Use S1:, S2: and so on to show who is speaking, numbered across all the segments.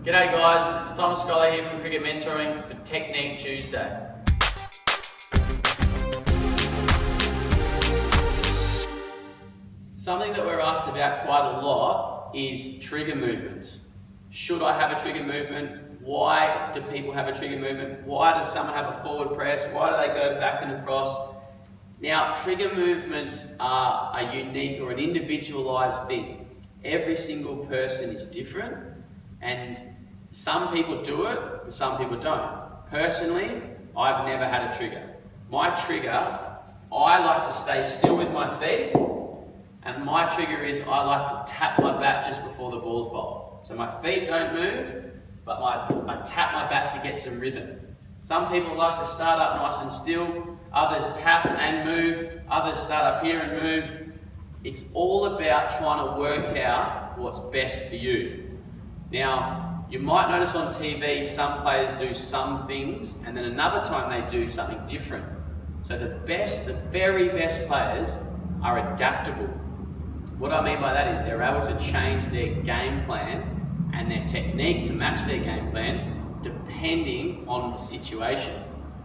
S1: G'day guys, it's Tom Scholar here from Cricket Mentoring for Technique Tuesday. Something that we're asked about quite a lot is trigger movements. Should I have a trigger movement? Why do people have a trigger movement? Why does someone have a forward press? Why do they go back and across? Now, trigger movements are a unique or an individualized thing. Every single person is different, and some people do it and some people don't. Personally, I've never had a trigger. My trigger, I like to stay still with my feet, and my trigger is I like to tap my bat just before the ball's bowled. So my feet don't move, but I tap my bat to get some rhythm. Some people like to start up nice and still, others tap and move, others start up here and move. It's all about trying to work out what's best for you. Now, you might notice on TV some players do some things and then another time they do something different. So the very best players are adaptable. What I mean by that is they're able to change their game plan and their technique to match their game plan depending on the situation.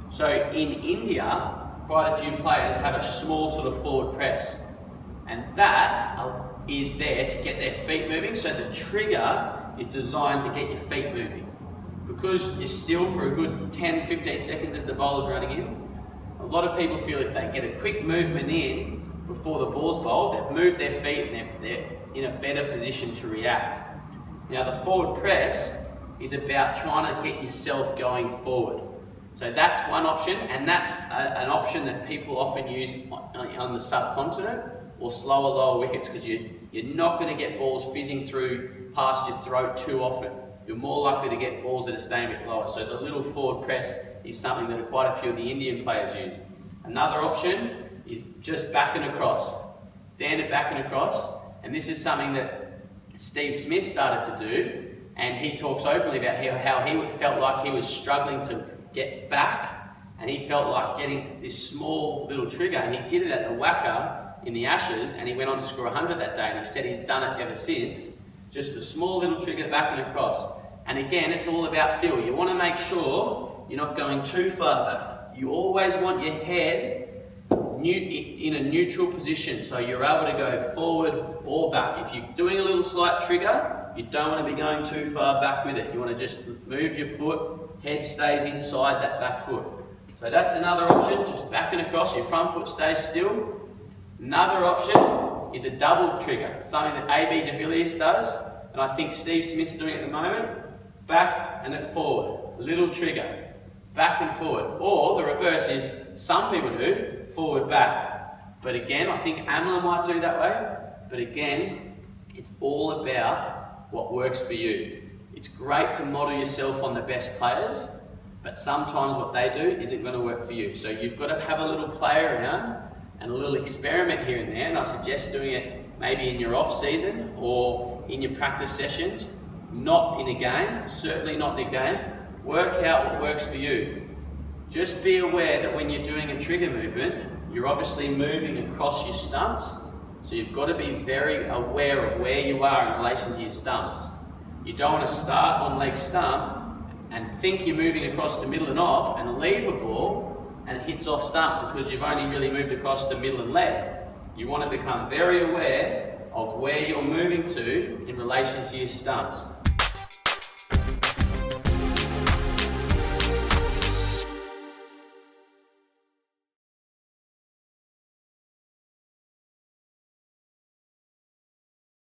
S1: So in India, quite a few players have a small sort of forward press, and that is there to get their feet moving. So the trigger is designed to get your feet moving. Because you're still for a good 10-15 seconds as the bowler's running in, a lot of people feel if they get a quick movement in before the ball's bowled, they've moved their feet and they're in a better position to react. Now the forward press is about trying to get yourself going forward. So that's one option, and that's an option that people often use on the subcontinent or slower lower wickets, because you're not going to get balls fizzing through past your throat too often. You're more likely to get balls that are staying a bit lower. So the little forward press is something that quite a few of the Indian players use. Another option is just back and across. Standard back and across, and this is something that Steve Smith started to do, and he talks openly about how he felt like he was struggling to get back, and he felt like getting this small little trigger, and he did it at the WACA in the Ashes, and he went on to score 100 that day, and he said he's done it ever since. Just a small little trigger back and across. And again, it's all about feel. You want to make sure you're not going too far back. You always want your head in a neutral position, so you're able to go forward or back. If you're doing a little slight trigger, you don't want to be going too far back with it. You want to just move your foot, head stays inside that back foot. So that's another option, just back and across, your front foot stays still. Another option is a double trigger, something that A.B. de Villiers does, and I think Steve Smith's doing it at the moment. Back and forward, a little trigger, back and forward. Or the reverse is, some people do, forward, back. But again, I think Amla might do that way, but again, it's all about what works for you. It's great to model yourself on the best players, but sometimes what they do isn't going to work for you. So you've got to have a little play around and a little experiment here and there, and I suggest doing it maybe in your off season or in your practice sessions, not in a game, certainly not in a game. Work out what works for you. Just be aware that when you're doing a trigger movement, you're obviously moving across your stumps, so you've got to be very aware of where you are in relation to your stumps. You don't want to start on leg stump and think you're moving across to middle and off and leave a ball and it hits off stump because you've only really moved across to middle and leg. You want to become very aware of where you're moving to in relation to your stumps.